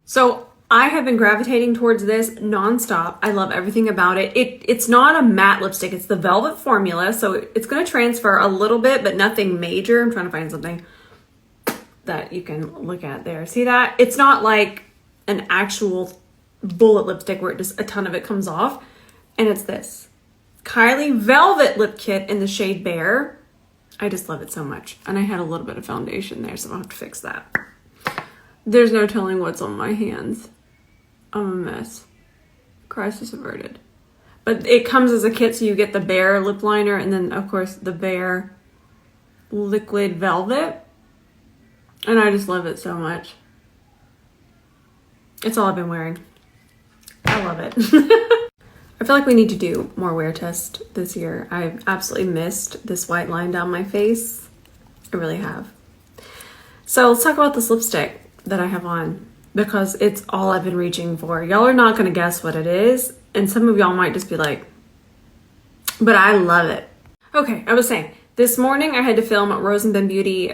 So I have been gravitating towards this nonstop. I love everything about it. It's not a matte lipstick. It's the Velvet formula. So it's going to transfer a little bit, but nothing major. I'm trying to find something that you can look at there. See that? It's not like an actual bullet lipstick where it just a ton of it comes off. And it's this Kylie Velvet Lip Kit in the shade Bare. I just love it so much. And I had a little bit of foundation there, so I'll have to fix that. There's no telling what's on my hands. I'm a mess. Crisis averted. But it comes as a kit, so you get the Bare lip liner and then, of course, the Bare liquid velvet. And I just love it so much. It's all I've been wearing. I love it. I feel like we need to do more wear tests this year. I've absolutely missed this white line down my face. I really have. So let's talk about this lipstick that I have on, because it's all I've been reaching for. Y'all are not going to guess what it is, and some of y'all might just be like, but I love it. Okay, I was saying, this morning I had to film Rose and Ben Beauty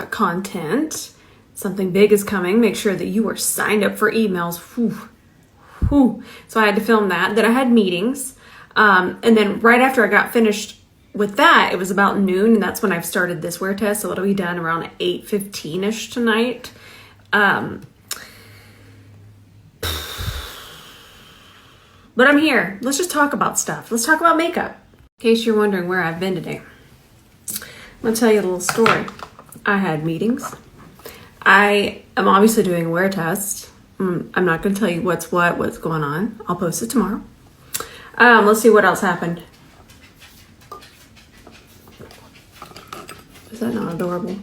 content. Something big is coming. Make sure that you are signed up for emails. Whew. So I had to film that. Then I had meetings. And then right after I got finished with that, it was about noon, and that's when I've started this wear test. So it'll be done around 8:15-ish tonight. But I'm here. Let's just talk about stuff. Let's talk about makeup. In case you're wondering where I've been today, I'm gonna tell you a little story. I had meetings. I am obviously doing a wear test. I'm not gonna tell you what's going on. I'll post it tomorrow. Let's see what else happened. Is that not adorable?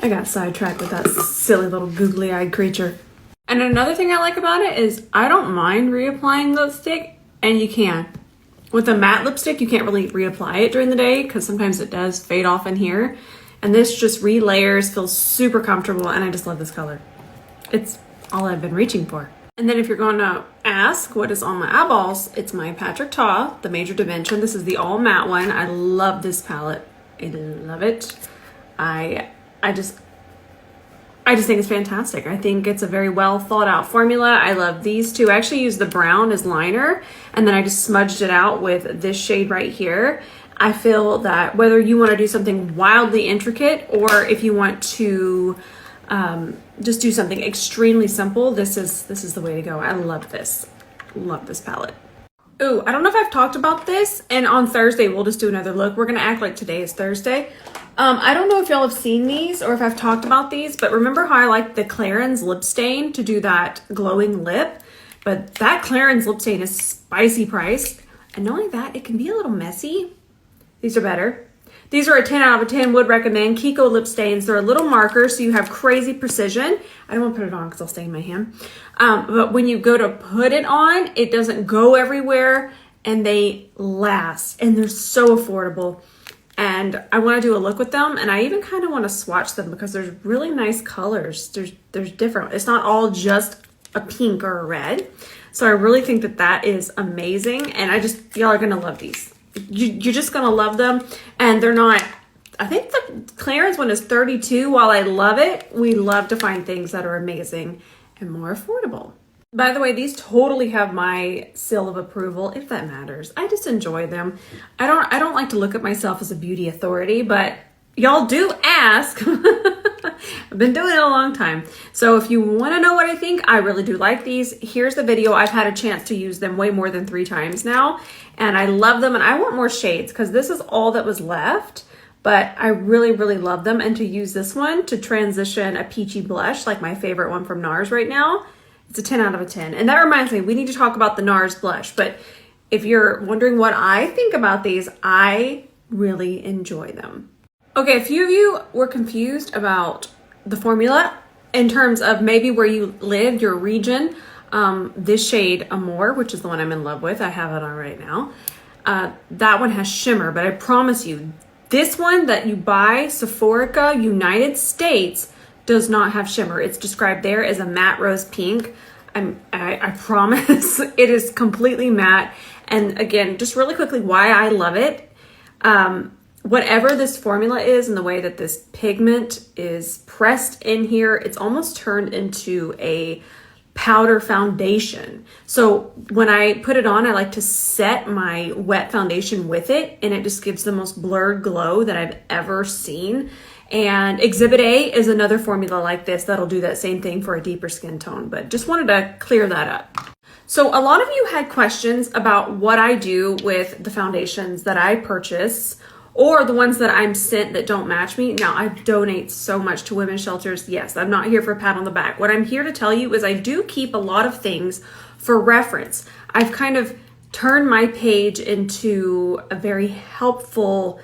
I got sidetracked with that silly little googly-eyed creature. And another thing I like about it is I don't mind reapplying lipstick, and you can. With a matte lipstick, you can't really reapply it during the day because sometimes it does fade off in here. And this just relayers, feels super comfortable, and I just love this color. It's all I've been reaching for. And then if you're going to ask what is on my eyeballs, it's my Patrick Ta, the Major Dimension. This is the all matte one. I love this palette. I love it. I just think it's fantastic. I think it's a very well thought out formula. I love these two. I actually used the brown as liner, and then I just smudged it out with this shade right here. I feel that whether you want to do something wildly intricate or if you want to just do something extremely simple, this is the way to go. I love this. Love this palette. Ooh, I don't know if I've talked about this, and on Thursday we'll just do another look. We're gonna act like today is Thursday. I don't know if y'all have seen these or if I've talked about these, but remember how I like the Clarins lip stain to do that glowing lip? But that Clarins lip stain is spicy priced, and not only that, it can be a little messy. These are better. These are a 10 out of 10, would recommend. Kiko lip stains. They're a little marker, so you have crazy precision. I don't want to put it on because I'll stain my hand. But when you go to put it on, it doesn't go everywhere, and they last. And they're so affordable. And I want to do a look with them, and I even kind of want to swatch them because there's really nice colors. There's different. It's not all just a pink or a red. So I really think that is amazing, and y'all are going to love these. You're just going to love them, and they're not, I think the Clarins one is $32. While I love it, we love to find things that are amazing and more affordable. By the way, these totally have my seal of approval, if that matters. I just enjoy them. I don't like to look at myself as a beauty authority, but y'all do ask. I've been doing it a long time. So if you want to know what I think, I really do like these. Here's the video. I've had a chance to use them way more than 3 times now, and I love them, and I want more shades because this is all that was left. But I really, really love them, and to use this one to transition a peachy blush, like my favorite one from Nars right now, it's a 10 out of 10. And that reminds me, we need to talk about the Nars blush. But if you're wondering what I think about these, I really enjoy them. Okay, a few of you were confused about the formula in terms of maybe where you live, your region. This shade, Amore, which is the one I'm in love with, I have it on right now. That one has shimmer, but I promise you, this one that you buy, Sephora, United States, does not have shimmer. It's described there as a matte rose pink. I promise it is completely matte. And again, just really quickly, why I love it. Whatever this formula is and the way that this pigment is pressed in here, it's almost turned into a powder foundation. So when I put it on, I like to set my wet foundation with it, and it just gives the most blurred glow that I've ever seen. And Exhibit A is another formula like this that'll do that same thing for a deeper skin tone, but just wanted to clear that up. So a lot of you had questions about what I do with the foundations that I purchase or the ones that I'm sent that don't match me. Now, I donate so much to women's shelters. Yes, I'm not here for a pat on the back. What I'm here to tell you is I do keep a lot of things for reference. I've kind of turned my page into a very helpful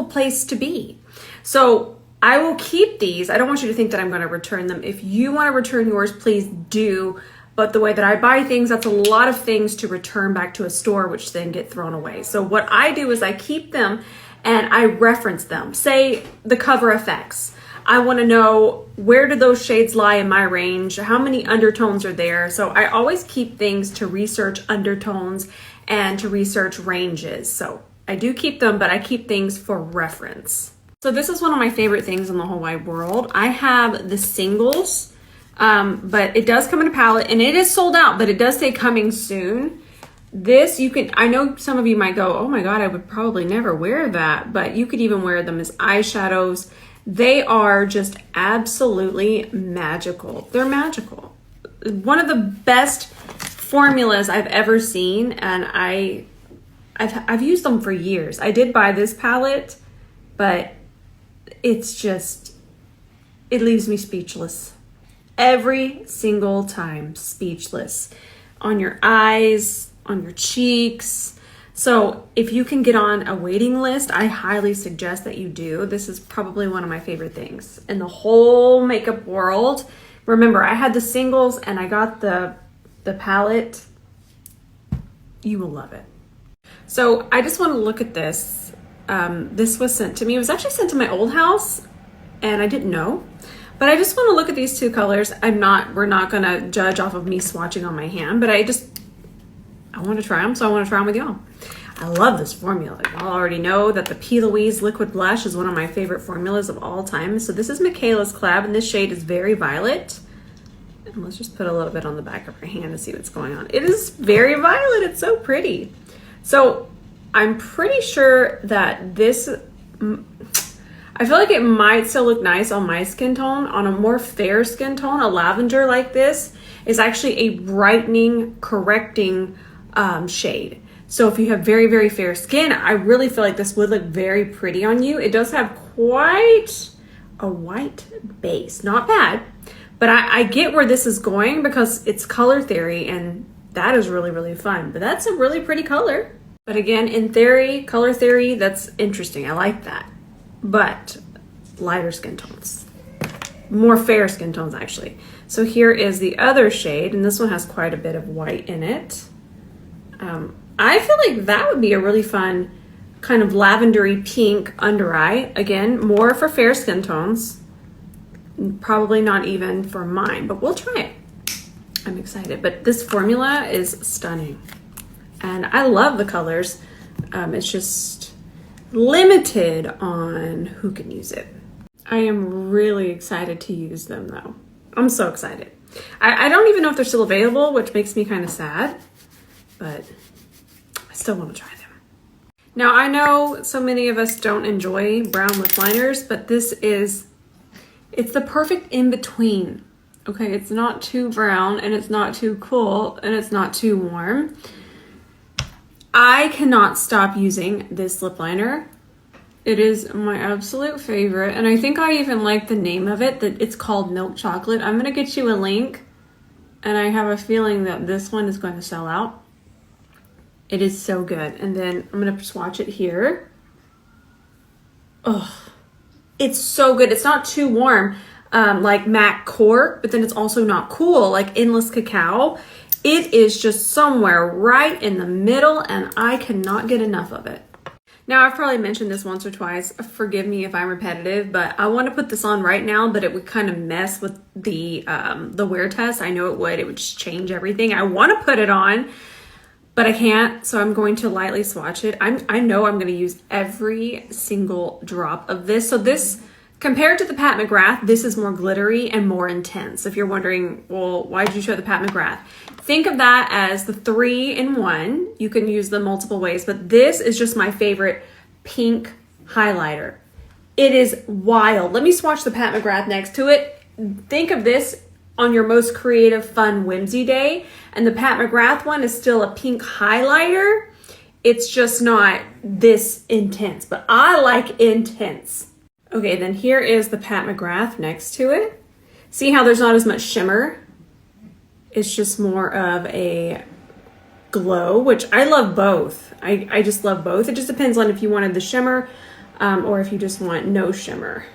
place to be. So I will keep these. I don't want you to think that I'm going to return them. If you want to return yours, please do. But the way that I buy things, that's a lot of things to return back to a store, which then get thrown away. So what I do is I keep them and I reference them. Say the cover effects. I want to know, where do those shades lie in my range? How many undertones are there? So I always keep things to research undertones and to research ranges. So I do keep them, but I keep things for reference. So this is one of my favorite things in the whole wide world. I have the singles. But it does come in a palette, and it is sold out, but it does say coming soon. This, you can, I know some of you might go, oh my God, I would probably never wear that, but you could even wear them as eyeshadows. They are just absolutely magical. They're magical. One of the best formulas I've ever seen, and I've used them for years. I did buy this palette, but it's just, it leaves me speechless. Every single time, speechless. On your eyes, on your cheeks. So if you can get on a waiting list, I highly suggest that you do. This is probably one of my favorite things in the whole makeup world. Remember, I had the singles and I got the palette. You will love it. So I just want to look at this. This was sent to me. It was actually sent to my old house and I didn't know. But I just want to look at these two colors. We're not going to judge off of me swatching on my hand, but I want to try them, so I want to try them with y'all. I love this formula. Y'all already know that the P. Louise Liquid Blush is one of my favorite formulas of all time. So this is Michaela's Collab, and this shade is Very Violet. And let's just put a little bit on the back of her hand to see what's going on. It is very violet. It's so pretty. So I'm pretty sure that this... I feel like it might still look nice on my skin tone. On a more fair skin tone, a lavender like this is actually a brightening, correcting shade. So if you have very, very fair skin, I really feel like this would look very pretty on you. It does have quite a white base. Not bad, but I get where this is going because it's color theory and that is really, really fun. But that's a really pretty color. But again, in theory, color theory, that's interesting. I like that. But lighter skin tones, more fair skin tones actually. So here is the other shade, and this one has quite a bit of white in it. I feel like that would be a really fun kind of lavendery pink under eye. Again, more for fair skin tones. Probably not even for mine, but we'll try it. I'm excited, but this formula is stunning. And I love the colors. It's just limited on who can use it. I am really excited to use them though. I'm so excited. I don't even know if they're still available, which makes me kind of sad, but I still want to try them. Now I know so many of us don't enjoy brown lip liners, but it's the perfect in between. Okay, it's not too brown and it's not too cool and it's not too warm. I cannot stop using this lip liner. It is my absolute favorite. And I think I even like the name of it, that it's called Milk Chocolate. I'm gonna get you a link. And I have a feeling that this one is going to sell out. It is so good. And then I'm gonna swatch it here. Oh, it's so good. It's not too warm like MAC Cork, but then it's also not cool like Endless Cacao. It is just somewhere right in the middle and I cannot get enough of it. Now, I've probably mentioned this once or twice. Forgive me if I'm repetitive, but I want to put this on right now, but it would kind of mess with the wear test. I know it would. It would just change everything. I want to put it on, but I can't, so I'm going to lightly swatch it. I know I'm going to use every single drop of this. So this Compared to the Pat McGrath, this is more glittery and more intense. If you're wondering, well, why did you show the Pat McGrath? Think of that as the 3-in-1. You can use them multiple ways, but this is just my favorite pink highlighter. It is wild. Let me swatch the Pat McGrath next to it. Think of this on your most creative, fun, whimsy day. And the Pat McGrath one is still a pink highlighter. It's just not this intense, but I like intense. Okay, then here is the Pat McGrath next to it. See how there's not as much shimmer? It's just more of a glow, which I love both. I just love both. It just depends on if you wanted the shimmer or if you just want no shimmer.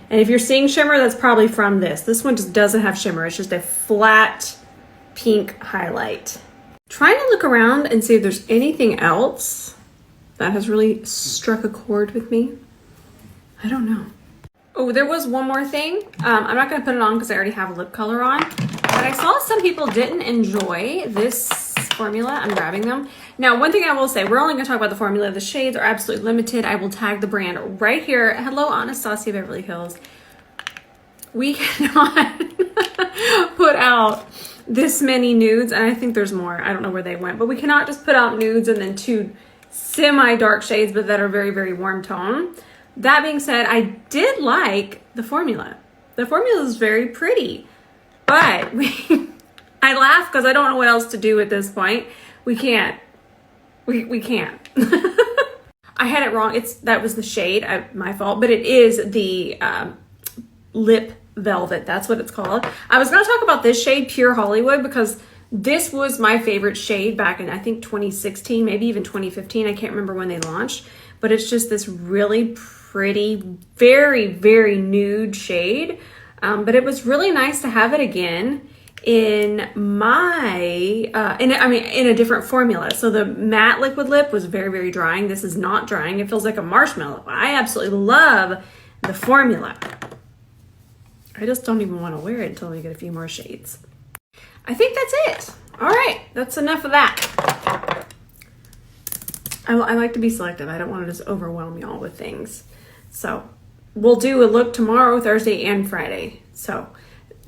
And if you're seeing shimmer, that's probably from this. This one just doesn't have shimmer. It's just a flat pink highlight. Trying to look around and see if there's anything else that has really struck a chord with me. I don't know. Oh, there was one more thing. I'm not going to put it on because I already have a lip color on. But I saw some people didn't enjoy this formula. I'm grabbing them. Now, one thing I will say, we're only going to talk about the formula. The shades are absolutely limited. I will tag the brand right here. Hello, Anastasia, Beverly Hills. We cannot put out this many nudes, and I think there's more. I don't know where they went, but we cannot just put out nudes and then 2 semi-dark shades, but that are very, very warm tone. That being said, I did like the formula. The formula is very pretty, but I laugh because I don't know what else to do at this point. We can't. We can't. I had it wrong. That was the shade, my fault, but it is the lip velvet. That's what it's called. I was going to talk about this shade, Pure Hollywood, because this was my favorite shade back in, I think, 2016, maybe even 2015. I can't remember when they launched, but it's just this really pretty, very, very nude shade. But it was really nice to have it again in my, in a different formula. So the matte liquid lip was very, very drying. This is not drying. It feels like a marshmallow. I absolutely love the formula. I just don't even want to wear it until we get a few more shades. I think that's it. All right, that's enough of that. I like to be selective. I don't want to just overwhelm y'all with things. So we'll do a look tomorrow, Thursday, and Friday. So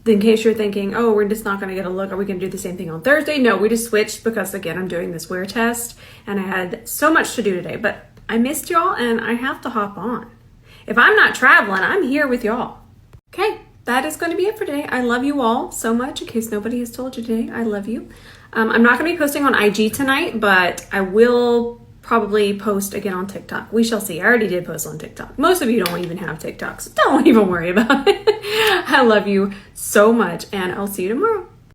in case you're thinking, oh, we're just not going to get a look, are we going to do the same thing on Thursday? No, we just switched because, again, I'm doing this wear test, and I had so much to do today. But I missed y'all, and I have to hop on. If I'm not traveling, I'm here with y'all. Okay, that is going to be it for today. I love you all so much. In case nobody has told you today, I love you. I'm not going to be posting on IG tonight, but I will probably post again on TikTok. We shall see. I already did post on TikTok. Most of you don't even have TikTok, so don't even worry about it. I love you so much, and I'll see you tomorrow.